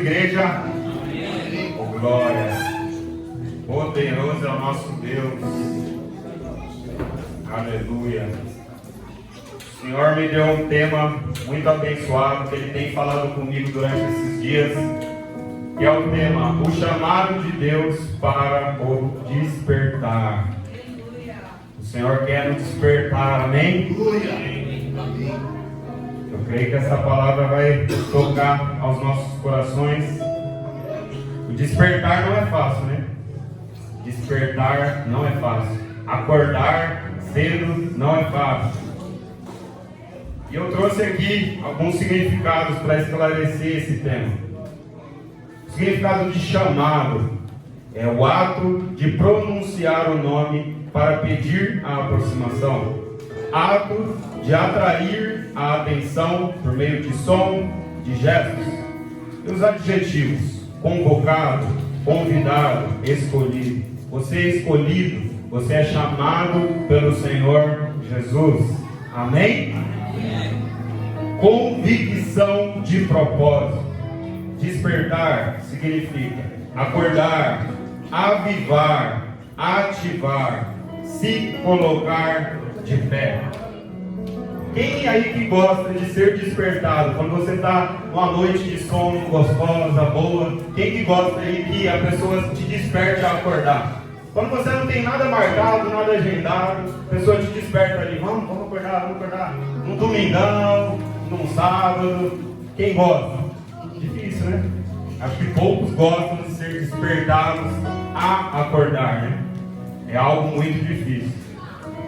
igreja? Amém. Oh, glória. Poderoso é o nosso Deus. Aleluia. O Senhor me deu um tema muito abençoado que Ele tem falado comigo durante esses dias, que é o tema: o chamado de Deus para o despertar. O Senhor quer nos despertar, amém? Eu creio que essa palavra vai tocar aos nossos corações. O despertar não é fácil, né? Despertar não é fácil. Acordar cedo não é fácil. E eu trouxe aqui alguns significados para esclarecer esse tema. O significado de chamado é o ato de pronunciar o nome para pedir a aproximação. Ato de atrair a atenção por meio de som, de gestos. E os adjetivos: convocado, convidado, escolhido. Você é escolhido, você é chamado pelo Senhor Jesus. Amém? Amém. Convicção de propósito. Despertar significa acordar, avivar, ativar, se colocar de pé. Quem aí que gosta de ser despertado? Quando você está numa noite de sono gostosa, boa, quem que gosta aí que a pessoa te desperte a acordar? Quando você não tem nada marcado, nada agendado, a pessoa te desperta ali: vamos acordar, num domingão, num sábado. Quem gosta? Difícil, né? Acho que poucos gostam de ser despertados a acordar, né? É algo muito difícil.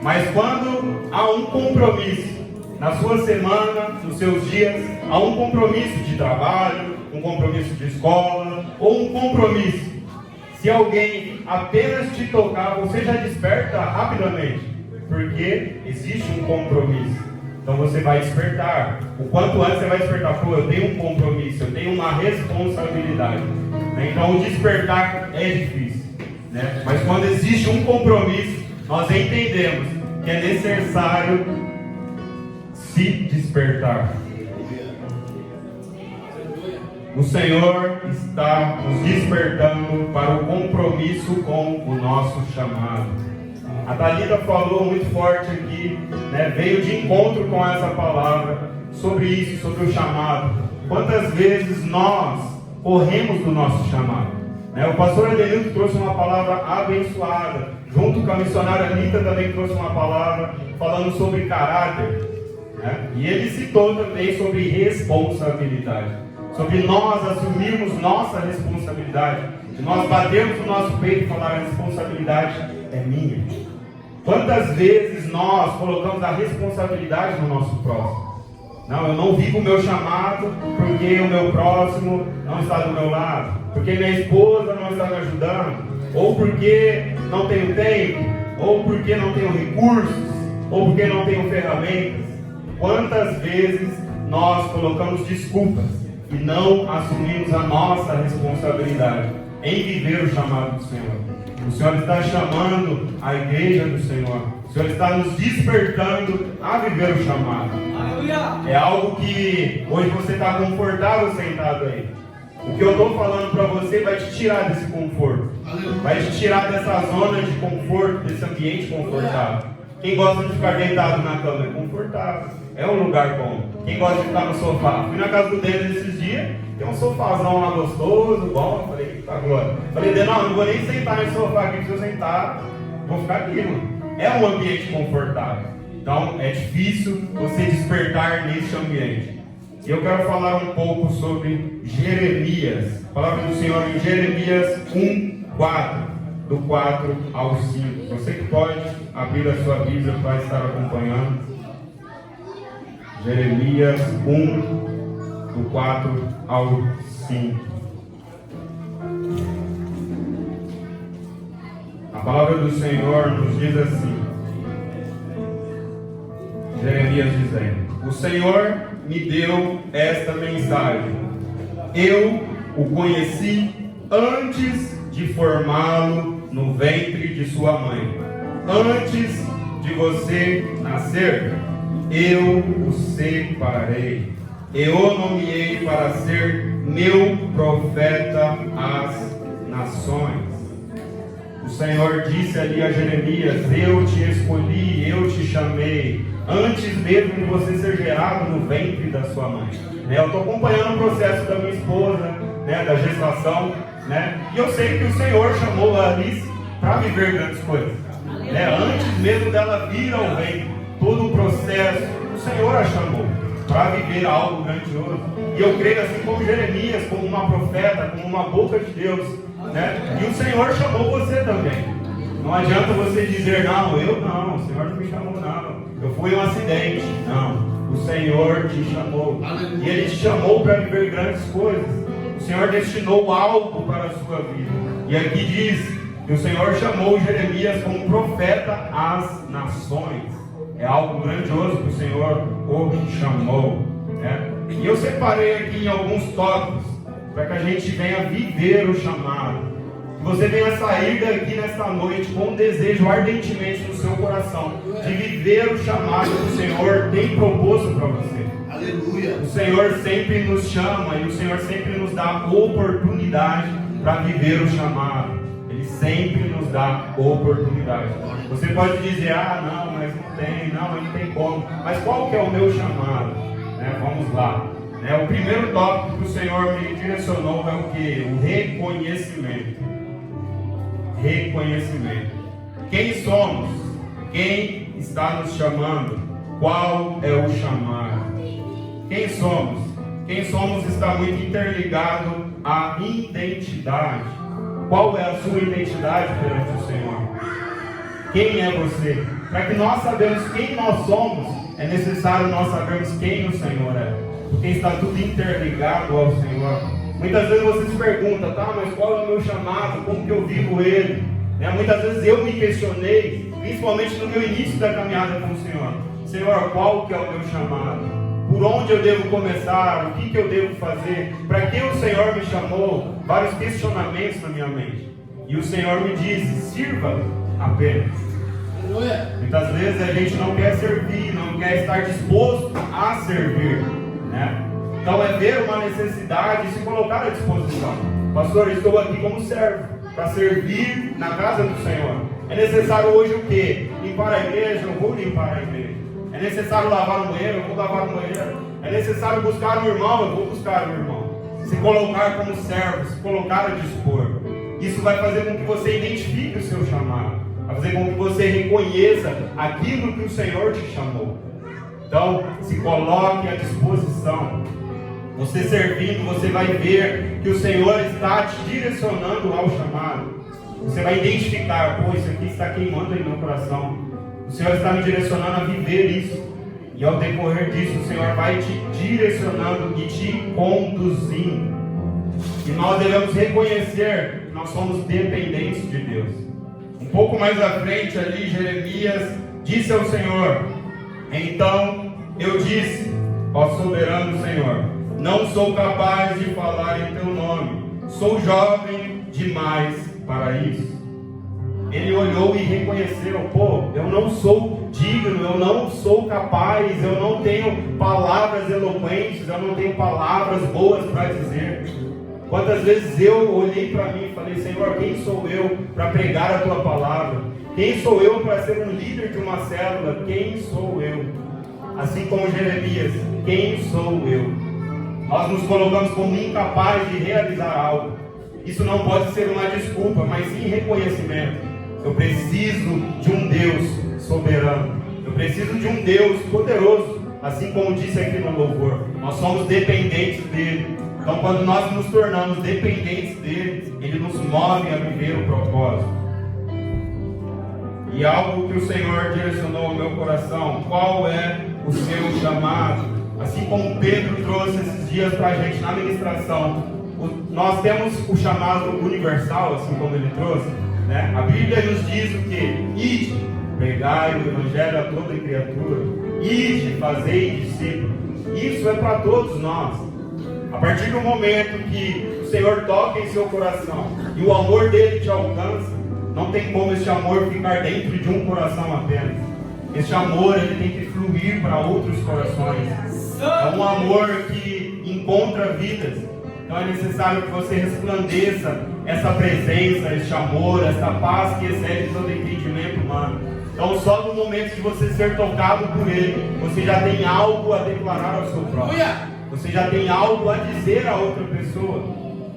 Mas quando há um compromisso na sua semana, nos seus dias, há um compromisso de trabalho, um compromisso de escola, ou um compromisso, se alguém apenas te tocar, você já desperta rapidamente, porque existe um compromisso. Então você vai despertar. O quanto antes você vai despertar: pô, eu tenho um compromisso, eu tenho uma responsabilidade. Então o despertar é difícil, né? Mas quando existe um compromisso, nós entendemos que é necessário se despertar. O Senhor está nos despertando para o compromisso com o nosso chamado. A Thalita falou muito forte aqui, né? Veio de encontro com essa palavra sobre isso, sobre o chamado. Quantas vezes nós corremos do nosso chamado, né? O pastor Adelildo trouxe uma palavra abençoada, junto com a missionária Anitta também trouxe uma palavra falando sobre caráter, né? E ele citou também sobre responsabilidade, sobre nós assumirmos nossa responsabilidade, de nós batermos no nosso peito e falar: a responsabilidade é minha. Quantas vezes nós colocamos a responsabilidade no nosso próximo? Não, eu não vivo o meu chamado porque o meu próximo não está do meu lado, porque minha esposa não está me ajudando, ou porque não tenho tempo, ou porque não tenho recursos, ou porque não tenho ferramentas. Quantas vezes nós colocamos desculpas e não assumimos a nossa responsabilidade em viver o chamado do Senhor? O Senhor está chamando a igreja do Senhor. O Senhor está nos despertando a viver o chamado. Aleluia! É algo que hoje você está confortável sentado aí. O que eu estou falando para você vai te tirar desse conforto. Aleluia. Vai te tirar dessa zona de conforto, desse ambiente confortável. Quem gosta de ficar deitado na cama é confortável. É um lugar bom. Quem gosta de ficar no sofá? Fui na casa do Denis esses dias. Tem um sofazão lá gostoso, bom. Falei: tá, glória. Falei: não vou nem sentar nesse sofá aqui. Se eu sentar, vou ficar aqui, mano. É um ambiente confortável. Então é difícil você despertar nesse ambiente. E eu quero falar um pouco sobre Jeremias. A palavra do Senhor em Jeremias 1:4, do 4 ao 5. Você que pode abrir a sua Bíblia para estar acompanhando. Jeremias 1, do 4 ao 5. A palavra do Senhor nos diz assim. Jeremias dizendo: o Senhor me deu esta mensagem. Eu o conheci antes de formá-lo no ventre de sua mãe. Antes de você nascer, eu o separei. Eu o nomeei para ser meu profeta às nações. O Senhor disse ali a Jeremias: eu te escolhi, eu te chamei, antes mesmo de você ser gerado no ventre da sua mãe. Eu estou acompanhando o processo da minha esposa, da gestação, e eu sei que o Senhor chamou a Alice para viver grandes coisas. Antes mesmo dela vir ao ventre, todo o processo, o Senhor a chamou para viver algo grandioso. E eu creio, assim como Jeremias, como uma profeta, como uma boca de Deus, e o Senhor chamou você também. Não adianta você dizer: não, eu não, o Senhor não me chamou, não, eu fui um acidente. Não, o Senhor te chamou. E Ele te chamou para viver grandes coisas. O Senhor destinou algo para a sua vida. E aqui diz que o Senhor chamou Jeremias como profeta às nações. É algo grandioso que o Senhor o chamou. E eu separei aqui em alguns tópicos para que a gente venha viver o chamado. Que você venha sair daqui nesta noite com um desejo ardentemente no seu coração de viver o chamado que o Senhor tem proposto para você. Aleluia! O Senhor sempre nos chama e o Senhor sempre nos dá oportunidade para viver o chamado. Ele sempre nos dá oportunidade. Você pode dizer: ah, não, mas não tem como. Mas qual que é o meu chamado? Vamos lá. O primeiro tópico que o Senhor me direcionou é o que? O reconhecimento. Reconhecimento. Quem somos? Quem está nos chamando? Qual é o chamado? Quem somos? Quem somos está muito interligado à identidade. Qual é a sua identidade perante o Senhor? Quem é você? Para que nós sabemos quem nós somos, é necessário nós sabermos quem o Senhor é. Porque está tudo interligado ao Senhor. Muitas vezes você se pergunta: tá, mas qual é o meu chamado? Como que eu vivo ele? Muitas vezes eu me questionei, principalmente no meu início da caminhada com o Senhor. Senhor, qual que é o meu chamado? Por onde eu devo começar? O que eu devo fazer? Para que o Senhor me chamou? Vários questionamentos na minha mente. E o Senhor me disse: sirva apenas. Muitas vezes a gente não quer servir, não quer estar disposto a servir. Então é ver uma necessidade e se colocar à disposição. Pastor, eu estou aqui como servo, para servir na casa do Senhor. É necessário hoje o quê? Limpar a igreja? Eu vou limpar a igreja. É necessário lavar o banheiro? Eu vou lavar o banheiro. É necessário buscar um irmão? Eu vou buscar um irmão. Se colocar como servo, se colocar a dispor. Isso vai fazer com que você identifique o seu chamado. Vai fazer com que você reconheça aquilo que o Senhor te chamou. Então, se coloque à disposição. Você servindo, você vai ver que o Senhor está te direcionando ao chamado. Você vai identificar: pô, isso aqui está queimando em meu coração. O Senhor está me direcionando a viver isso. E ao decorrer disso, o Senhor vai te direcionando e te conduzindo. E nós devemos reconhecer que nós somos dependentes de Deus. Um pouco mais à frente ali, Jeremias disse ao Senhor: então eu disse, ó soberano Senhor, não sou capaz de falar em teu nome, sou jovem demais para isso. Ele olhou e reconheceu: pô, eu não sou digno, eu não sou capaz, eu não tenho palavras eloquentes, eu não tenho palavras boas para dizer. Quantas vezes eu olhei para mim e falei: Senhor, quem sou eu para pregar a tua palavra? Quem sou eu para ser um líder de uma célula? Quem sou eu? Assim como Jeremias: quem sou eu? Nós nos colocamos como incapazes de realizar algo. Isso não pode ser uma desculpa, mas sim reconhecimento. Eu preciso de um Deus soberano. Eu preciso de um Deus poderoso. Assim como disse aqui no louvor, nós somos dependentes dele. Então, quando nós nos tornamos dependentes dele, ele nos move a viver o propósito. E algo que o Senhor direcionou ao meu coração: qual é o seu chamado? Assim como Pedro trouxe esses dias para a gente na ministração, nós temos o chamado universal, assim como ele trouxe, né? A Bíblia nos diz o que? Ide, pregai o Evangelho a toda criatura, ide, fazei discípulos. Isso é para todos nós. A partir do momento que o Senhor toca em seu coração e o amor dele te alcança, não tem como esse amor ficar dentro de um coração apenas. Esse amor ele tem que fluir para outros corações. É um amor que encontra vidas. Então é necessário que você resplandeça essa presença, este amor, essa paz que excede todo entendimento humano. Então só no momento de você ser tocado por Ele, você já tem algo a declarar ao seu próximo. Você já tem algo a dizer a outra pessoa.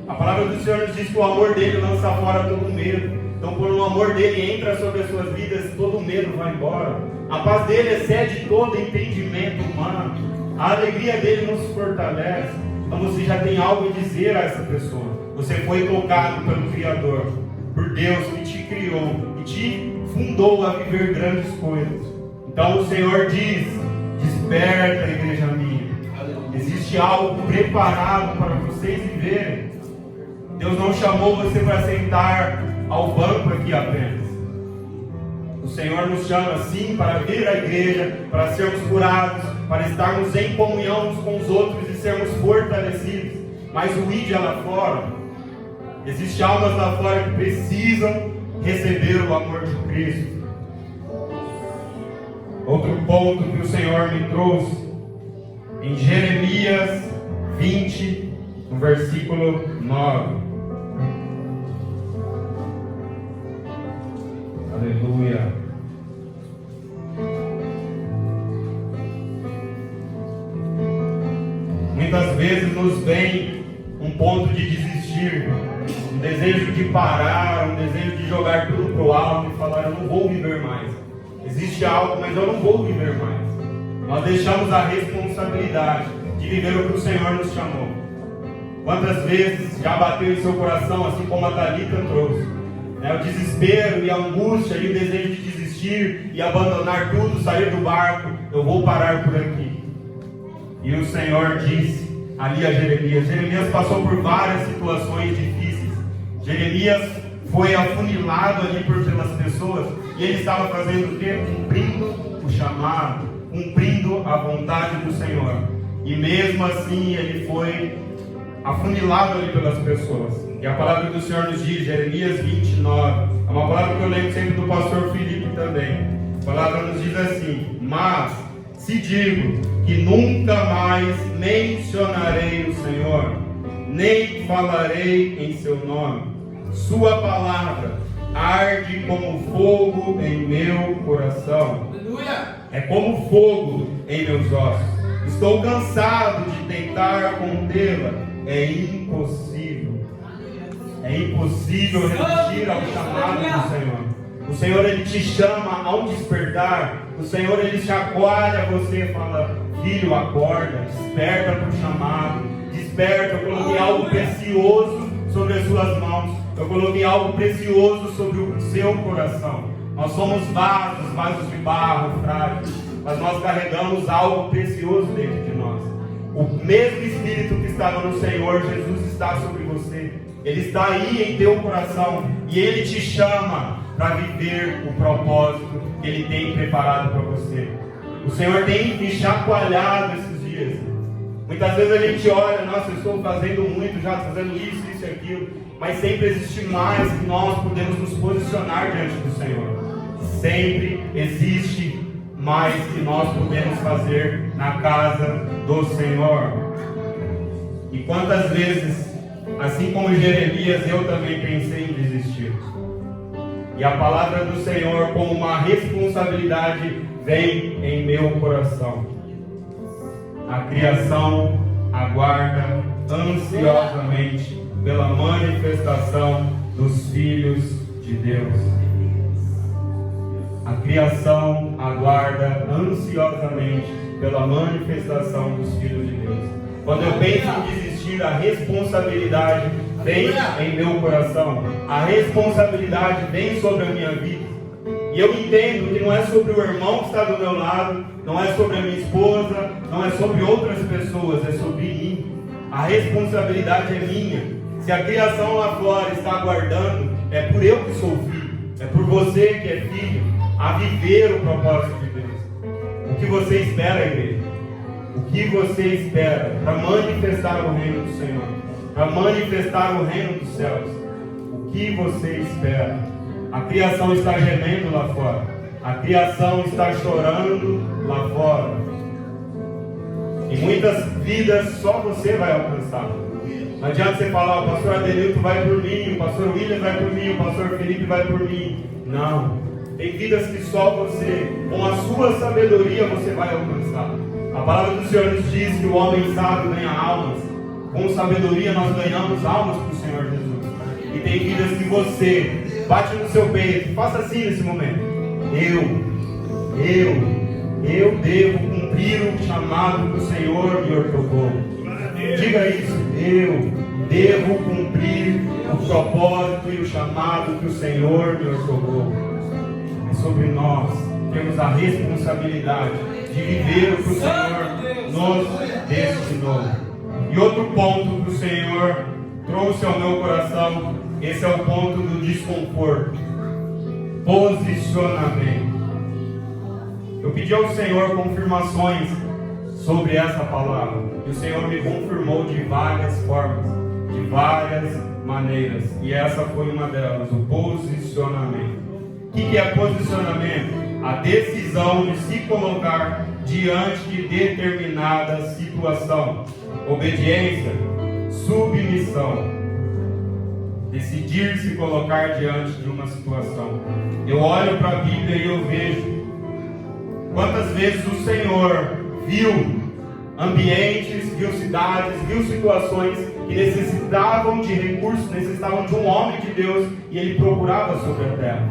A palavra do Senhor nos diz que o amor dele lança fora todo medo. Então quando o amor dele entra sobre as suas vidas, todo medo vai embora. A paz dele excede todo entendimento humano. A alegria dele nos fortalece. Então você já tem algo a dizer a essa pessoa. Você foi tocado pelo Criador, por Deus que te criou e te fundou a viver grandes coisas. Então o Senhor diz: desperta, igreja minha. Existe algo preparado para vocês viverem. Deus não chamou você para sentar ao banco aqui apenas. O Senhor nos chama sim para vir à igreja, para sermos curados, para estarmos em comunhão uns com os outros e sermos fortalecidos. Mas o ide lá fora, existem almas lá fora que precisam receber o amor de Cristo. Outro ponto que o Senhor me trouxe, em Jeremias 20, no versículo 9. Aleluia. Muitas vezes nos vem um ponto de desistir, um desejo de parar, um desejo de jogar tudo para o alto e falar: eu não vou viver mais. Existe algo, mas eu não vou viver mais. Nós deixamos a responsabilidade de viver o que o Senhor nos chamou. Quantas vezes já bateu em seu coração, assim como a Thalita trouxe, o desespero e a angústia e o desejo de desistir e abandonar tudo, sair do barco: eu vou parar por aqui. E o Senhor disse ali a Jeremias. Jeremias passou por várias situações difíceis. Jeremias foi afunilado ali pelas pessoas, e ele estava fazendo o quê? Cumprindo o chamado, cumprindo a vontade do Senhor. E mesmo assim ele foi afunilado ali pelas pessoas. E a palavra do Senhor nos diz, Jeremias 29, é uma palavra que eu lembro sempre do pastor Felipe também. A palavra nos diz assim: mas se digo que nunca mais mencionarei o Senhor, nem falarei em seu nome, sua palavra arde como fogo em meu coração. Aleluia! É como fogo em meus ossos. Estou cansado de tentar contê-la. É impossível. É impossível resistir ao chamado do Senhor. O Senhor, Ele te chama ao despertar. O Senhor, Ele chacoalha você e fala: filho, acorda, desperta para o chamado. Desperta, eu coloquei algo precioso sobre as suas mãos. Eu coloquei algo precioso sobre o seu coração. Nós somos vasos de barro, frágeis, mas nós carregamos algo precioso dentro de nós. O mesmo Espírito que estava no Senhor, Jesus está sobre você. Ele está aí em teu coração e Ele te chama para viver o propósito que Ele tem preparado para você. O Senhor tem me chacoalhado esses dias. Muitas vezes a gente olha: nossa, eu estou fazendo muito já, fazendo isso e aquilo. Mas sempre existe mais que nós podemos nos posicionar diante do Senhor. Sempre existe mais que nós podemos fazer na casa do Senhor. E quantas vezes, assim como Jeremias, eu também pensei em desistir. E a palavra do Senhor, como uma responsabilidade, vem em meu coração. A criação aguarda ansiosamente pela manifestação dos filhos de Deus. A criação aguarda ansiosamente pela manifestação dos filhos de Deus. Quando eu penso em desistir, a responsabilidade vem em meu coração. A responsabilidade vem sobre a minha vida. E eu entendo que não é sobre o irmão que está do meu lado, não é sobre a minha esposa, não é sobre outras pessoas, é sobre mim. A responsabilidade é minha. Se a criação lá fora está aguardando, é por eu que sou filho, é por você que é filho, a viver o propósito de Deus. O que você espera, igreja? O que você espera para manifestar o reino do Senhor? Para manifestar o reino dos céus? O que você espera? A criação está gemendo lá fora. A criação está chorando lá fora. E muitas vidas só você vai alcançar. Não adianta você falar, o pastor Adelilton vai por mim, o pastor William vai por mim, o pastor Felipe vai por mim. Não. Tem vidas que só você, com a sua sabedoria, você vai alcançar. A palavra do Senhor nos diz que o homem sábio ganha almas. Com sabedoria nós ganhamos almas para o Senhor Jesus. E tem vidas que você bate no seu peito, faça assim nesse momento. Eu devo cumprir o chamado que o Senhor me ortogou. Diga isso. Eu devo cumprir o propósito e o chamado que o Senhor me ortogou. É sobre nós temos a responsabilidade de viver o que o Senhor nos destinou. E outro ponto que o Senhor trouxe ao meu coração, esse é o ponto do desconforto. Posicionamento. Eu pedi ao Senhor confirmações sobre essa palavra. E o Senhor me confirmou de várias formas, de várias maneiras. E essa foi uma delas, o posicionamento. O que é posicionamento? A decisão de se colocar diante de determinada situação. Obediência, submissão. Decidir se colocar diante de uma situação. Eu olho para a Bíblia e eu vejo quantas vezes o Senhor viu ambientes, viu cidades, viu situações que necessitavam de recursos, necessitavam de um homem de Deus, e ele procurava sobre a terra.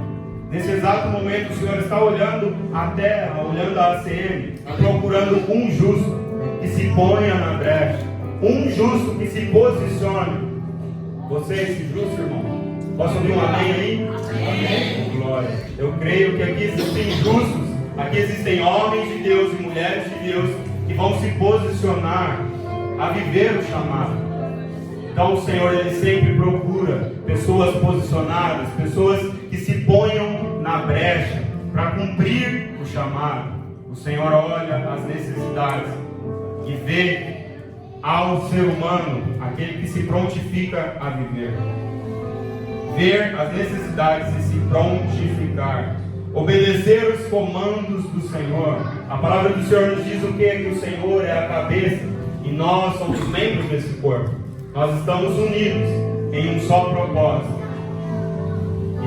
Nesse exato momento o Senhor está olhando a terra, olhando a ACM, procurando um justo que se ponha na brecha, um justo que se posicione. Você é esse justo, irmão? Posso ouvir um amém aí? Amém. Glória. Eu creio que aqui existem justos, aqui existem homens de Deus e mulheres de Deus que vão se posicionar a viver o chamado. Então o Senhor, Ele sempre procura pessoas posicionadas, pessoas que se ponham na brecha para cumprir o chamado. O Senhor olha as necessidades e vê ao ser humano, aquele que se prontifica a viver. Ver as necessidades e se prontificar. Obedecer os comandos do Senhor. A palavra do Senhor nos diz o que? Que o Senhor é a cabeça e nós somos membros desse corpo. Nós estamos unidos em um só propósito.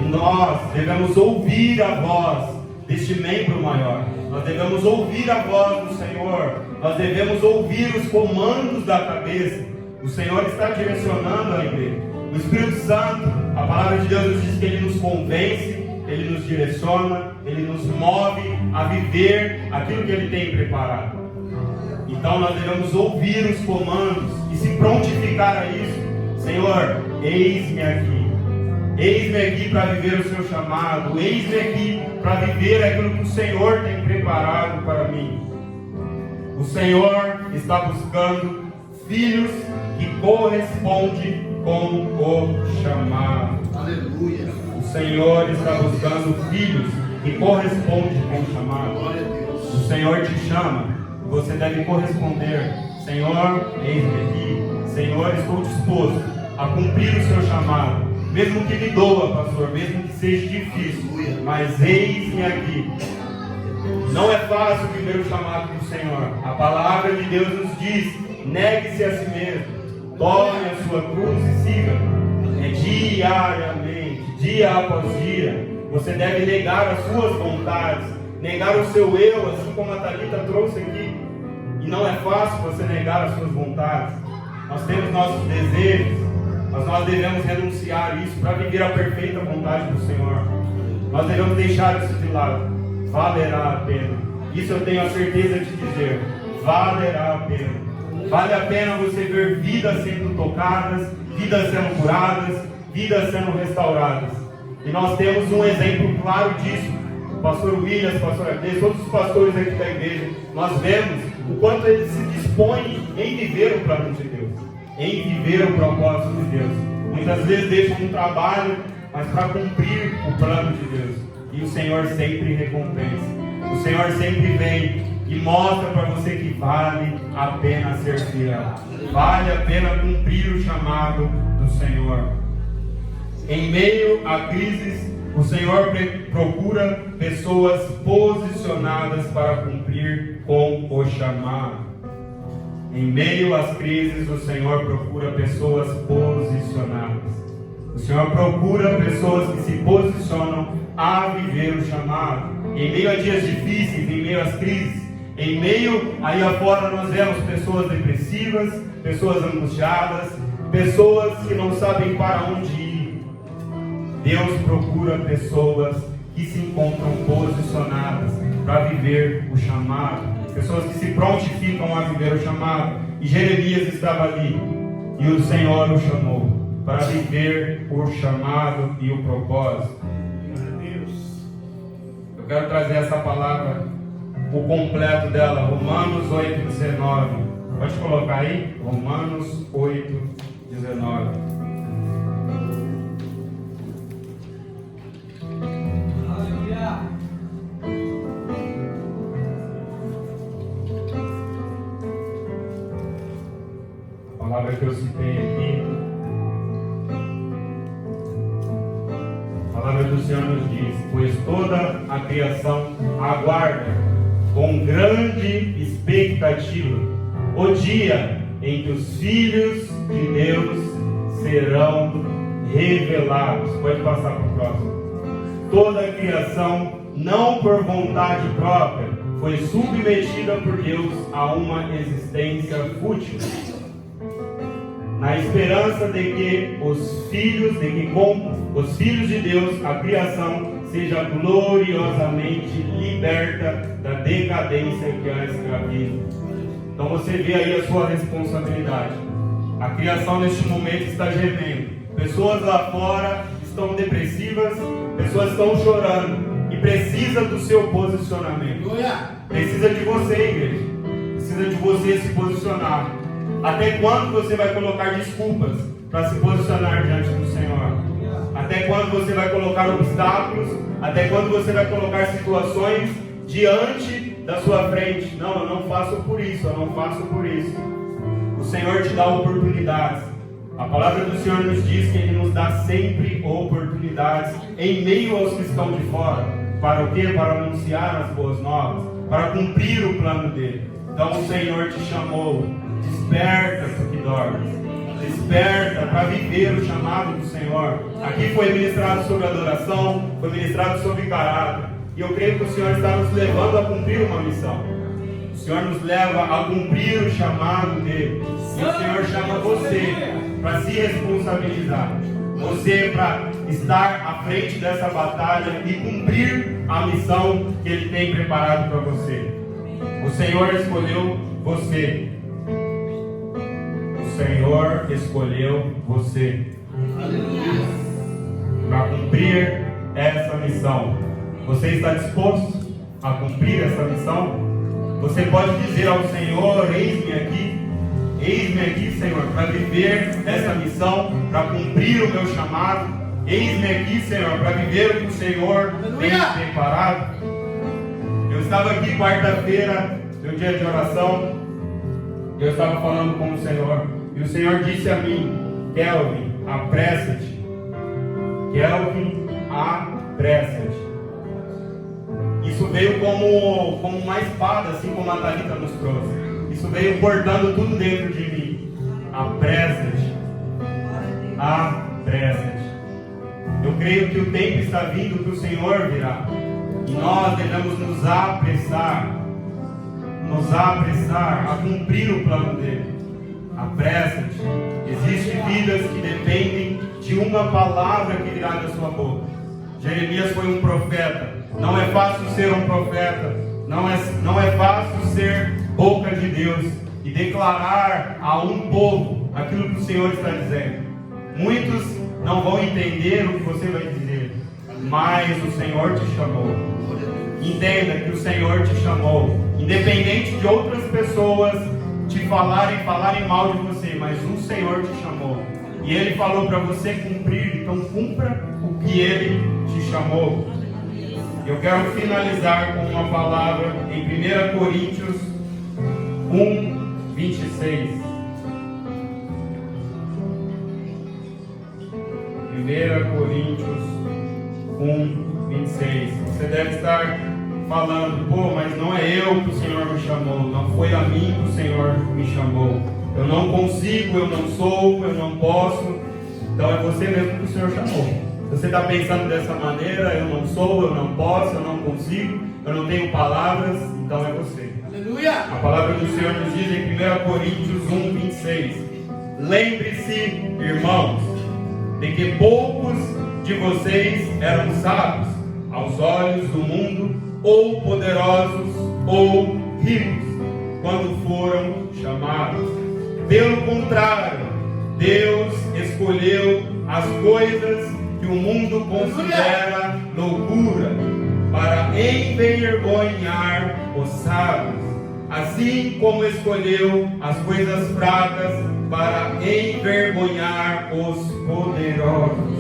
E nós devemos ouvir a voz deste membro maior. Nós devemos ouvir a voz do Senhor. Nós devemos ouvir os comandos da cabeça. O Senhor está direcionando a igreja. O Espírito Santo, a palavra de Deus nos diz que Ele nos convence, Ele nos direciona, Ele nos move a viver aquilo que Ele tem preparado. Então nós devemos ouvir os comandos e se prontificar a isso. Senhor, eis-me aqui. Eis-me aqui para viver o seu chamado. Eis-me aqui para viver aquilo que o Senhor tem preparado para mim. O Senhor está buscando filhos que correspondem com o chamado. Aleluia. O Senhor está buscando filhos que correspondem com o chamado. O Senhor te chama, você deve corresponder. Senhor, eis-me aqui. Senhor, estou disposto a cumprir o seu chamado. Mesmo que me doa, pastor, mesmo que seja difícil, mas eis-me aqui. Não é fácil viver o chamado do Senhor. A palavra de Deus nos diz: negue-se a si mesmo, tome a sua cruz e siga. É diariamente, dia após dia. Você deve negar as suas vontades, negar o seu eu, assim como a Thalita trouxe aqui. E não é fácil você negar as suas vontades. Nós temos nossos desejos, mas nós devemos renunciar isso para viver a perfeita vontade do Senhor. Nós devemos deixar isso de lado. Valerá a pena. Isso eu tenho a certeza de dizer. Valerá a pena. Vale a pena você ver vidas sendo tocadas, vidas sendo curadas, vidas sendo restauradas. E nós temos um exemplo claro disso. O pastor William, o pastor Ardez, todos os pastores aqui da igreja, nós vemos o quanto eles se dispõem em viver o plano de Deus, em viver o propósito de Deus. Muitas vezes deixam um trabalho, mas para cumprir o plano de Deus. E o Senhor sempre recompensa. O Senhor sempre vem e mostra para você que vale a pena ser fiel. Vale a pena cumprir o chamado do Senhor. Em meio a crises, o Senhor procura pessoas posicionadas para cumprir com o chamado. Em meio às crises, o Senhor procura pessoas posicionadas. O Senhor procura pessoas que se posicionam a viver o chamado. Em meio a dias difíceis, em meio às crises, em meio, aí afora nós vemos pessoas depressivas, pessoas angustiadas, pessoas que não sabem para onde ir. Deus procura pessoas que se encontram posicionadas para viver o chamado. Pessoas que se prontificam a viver o chamado. E Jeremias estava ali. E o Senhor o chamou para viver o chamado e o propósito. Eu quero trazer essa palavra, o completo dela, Romanos 8,19. Pode colocar aí? Romanos 8,19. A palavra que eu citei aqui, a palavra do Senhor nos diz: pois toda a criação aguarda com grande expectativa o dia em que os filhos de Deus serão revelados. Pode passar para o próximo. Toda a criação, não por vontade própria, foi submetida por Deus a uma existência fútil, na esperança de que com os filhos de Deus, a criação seja gloriosamente liberta da decadência que a escraviza. Então você vê aí a sua responsabilidade. A criação neste momento está gemendo. Pessoas lá fora estão depressivas, pessoas estão chorando e precisa do seu posicionamento. Precisa de você, igreja. Precisa de você se posicionar. Até quando você vai colocar desculpas para se posicionar diante do Senhor? Até quando você vai colocar obstáculos? Até quando você vai colocar situações diante da sua frente? Não, eu não faço por isso, eu não faço por isso. O Senhor te dá oportunidades. A palavra do Senhor nos diz que Ele nos dá sempre oportunidades em meio aos que estão de fora. Para o quê? Para anunciar as boas novas, para cumprir o plano dele. Então o Senhor te chamou. Desperta, tu que dormes. Desperta para viver o chamado do Senhor. Aqui foi ministrado sobre adoração, foi ministrado sobre caráter. E eu creio que o Senhor está nos levando a cumprir uma missão. O Senhor nos leva a cumprir o chamado dele. E o Senhor chama você para se responsabilizar. Você para estar à frente dessa batalha e cumprir a missão que Ele tem preparado para você. O Senhor escolheu você. O Senhor escolheu você para cumprir essa missão. Você está disposto a cumprir essa missão? Você pode dizer ao Senhor: eis-me aqui, Senhor, para viver essa missão, para cumprir o meu chamado. Eis-me aqui, Senhor, para viver o que o Senhor tem preparado. Eu estava aqui quarta-feira, meu dia de oração, e eu estava falando com o Senhor, e o Senhor disse a mim: Kelvin, apressa-te. Kelvin, apressa-te. Isso veio como uma espada, assim como a Thalita nos trouxe. Isso veio cortando tudo dentro de mim. Apressa-te. Apressa-te. Eu creio que o tempo está vindo, que o Senhor virá. E nós devemos nos apressar a cumprir o plano dele. Apressa-te. Existem vidas que dependem de uma palavra que virá da sua boca. Jeremias foi um profeta. Não é fácil ser um profeta. Não é fácil ser boca de Deus e declarar a um povo aquilo que o Senhor está dizendo. Muitos não vão entender o que você vai dizer, mas o Senhor te chamou. Entenda que o Senhor te chamou, independente de outras pessoas te falarem mal de você, mas o Senhor te chamou. E Ele falou para você cumprir, então cumpra o que Ele te chamou. Eu quero finalizar com uma palavra em 1 Coríntios 1, 26. 1 Coríntios 1, 26. Você deve estar falando, pô, mas não é eu que o Senhor me chamou, não foi a mim que o Senhor me chamou. Eu não consigo, eu não sou, eu não posso. Então é você mesmo que o Senhor chamou. Você está pensando dessa maneira, eu não sou, eu não posso, eu não consigo, eu não tenho palavras, então é você. Aleluia! A palavra do Senhor nos diz em 1 Coríntios 1:26: lembre-se, irmãos, de que poucos de vocês eram sábios aos olhos do mundo, ou poderosos, ou ricos, quando foram chamados. Pelo contrário, Deus escolheu as coisas que o mundo considera loucura para envergonhar os sábios, assim como escolheu as coisas fracas para envergonhar os poderosos.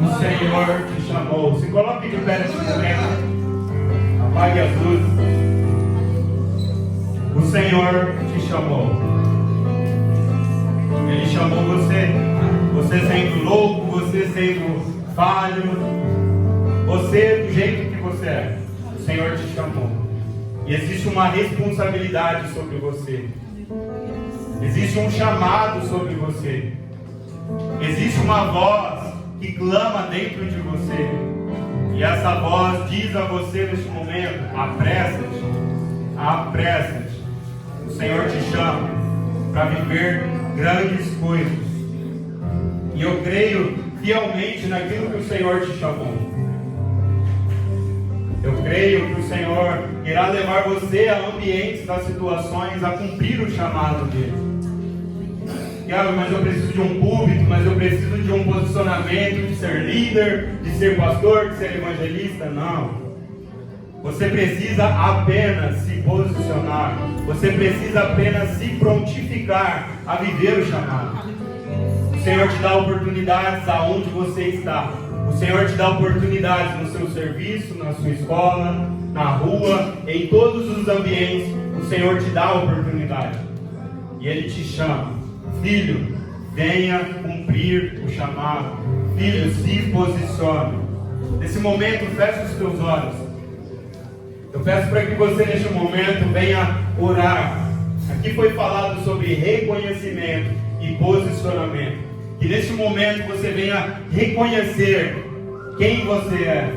O Senhor te chamou. Se coloque de pé nesse momento. Apague as luzes. O Senhor te chamou. Ele chamou você. Você sendo louco, você sendo falho, você do jeito que você é. O Senhor te chamou. E existe uma responsabilidade sobre você. Existe um chamado sobre você. Existe uma voz que clama dentro de você. E essa voz diz a você neste momento: apressa-te, apressa-te. O Senhor te chama para viver grandes coisas. E eu creio fielmente naquilo que o Senhor te chamou. Eu creio que o Senhor irá levar você a ambientes, a situações, a cumprir o chamado dele. Mas eu preciso de um púlpito, mas eu preciso de um posicionamento, de ser líder, de ser pastor, de ser evangelista. Não. Você precisa apenas se posicionar. Você precisa apenas se prontificar a viver o chamado. O Senhor te dá oportunidades aonde você está. O Senhor te dá oportunidades no seu serviço, na sua escola, na rua, em todos os ambientes. O Senhor te dá oportunidade. E Ele te chama: filho, venha cumprir o chamado. Filho, se posicione. Nesse momento, feche os teus olhos. Eu peço para que você, neste momento, venha orar. Aqui foi falado sobre reconhecimento e posicionamento. Que neste momento você venha reconhecer quem você é.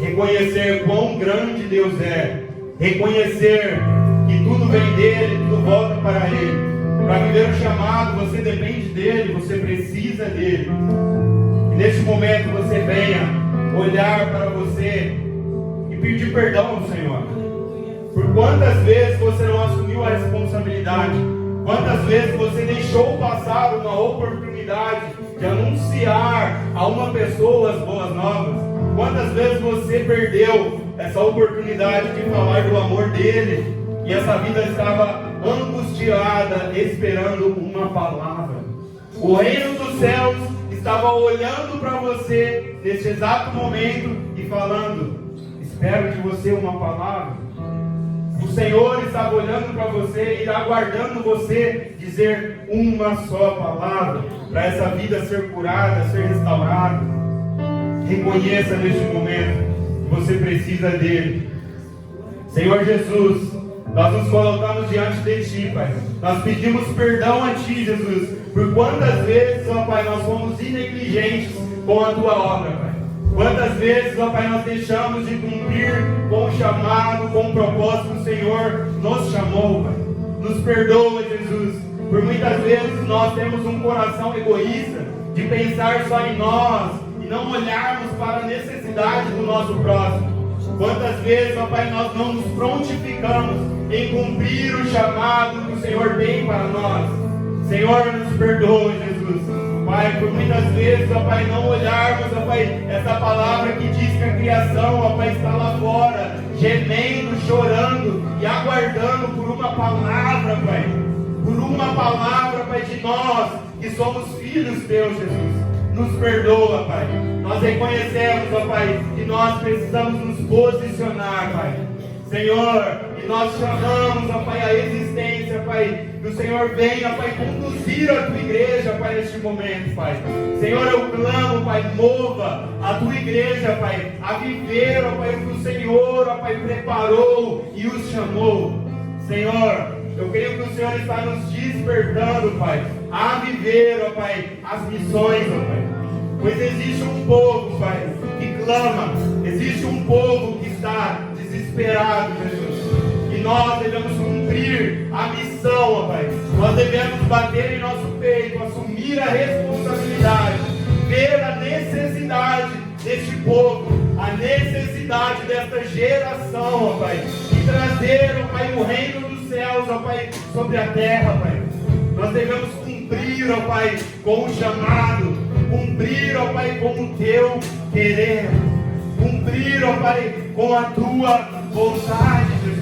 Reconhecer quão grande Deus é. Reconhecer que tudo vem dele, tudo volta para ele. Para viver o chamado, você depende dele, você precisa dele. E neste momento você venha olhar para você e pedir perdão ao Senhor. Por quantas vezes você não assumiu a responsabilidade? Quantas vezes você deixou passar uma oportunidade de anunciar a uma pessoa as boas novas? Quantas vezes você perdeu essa oportunidade de falar do amor dele e essa vida estava angustiada, esperando uma palavra? O reino dos céus estava olhando para você nesse exato momento e falando: espero de você uma palavra. O Senhor estava olhando para você e aguardando você dizer uma só palavra para essa vida ser curada, ser restaurada. Reconheça neste momento que você precisa dele. Senhor Jesus, nós nos colocamos diante de Ti, Pai. Nós pedimos perdão a Ti, Jesus, por quantas vezes, ó Pai, nós fomos negligentes com a Tua obra, Pai. Quantas vezes, ó Pai, nós deixamos de cumprir com o chamado, com o propósito que o Senhor nos chamou, Pai. Nos perdoa, Jesus. Por muitas vezes nós temos um coração egoísta de pensar só em nós e não olharmos para a necessidade do nosso próximo. Quantas vezes, ó Pai, nós não nos prontificamos em cumprir o chamado que o Senhor tem para nós. Senhor, nos perdoa, Jesus. Pai, por muitas vezes, ó Pai, não olharmos, ó Pai, essa palavra que diz que a criação, ó Pai, está lá fora, gemendo, chorando e aguardando por uma palavra, Pai. Por uma palavra, Pai, de nós, que somos filhos Teus, Jesus. Nos perdoa, Pai. Nós reconhecemos, ó Pai, que nós precisamos nos posicionar, Pai. Senhor, e nós chamamos, ó Pai, a existência, Pai, que o Senhor venha, Pai, conduzir a Tua igreja, Pai, neste momento, Pai. Senhor, eu clamo, Pai, Pai, mova a tua igreja, Pai, a viver, ó Pai, o que o Senhor, ó Pai, preparou e os chamou. Senhor, eu creio que o Senhor está nos despertando, Pai, a viver, ó Pai, as missões, ó Pai. Pois existe um povo, Pai, que clama, existe um povo que está desesperado, Jesus. E nós devemos cumprir a missão, ó Pai. Nós devemos bater em nosso peito, assumir a responsabilidade, ver a necessidade deste povo, a necessidade desta geração, ó Pai, e trazer, ó Pai, o reino dos céus, ó Pai, sobre a terra, Pai. Nós devemos cumprir, ó Pai, com o chamado, cumprir, ó Pai, com o teu querer, cumprir, ó Pai, com a tua vontade, Jesus.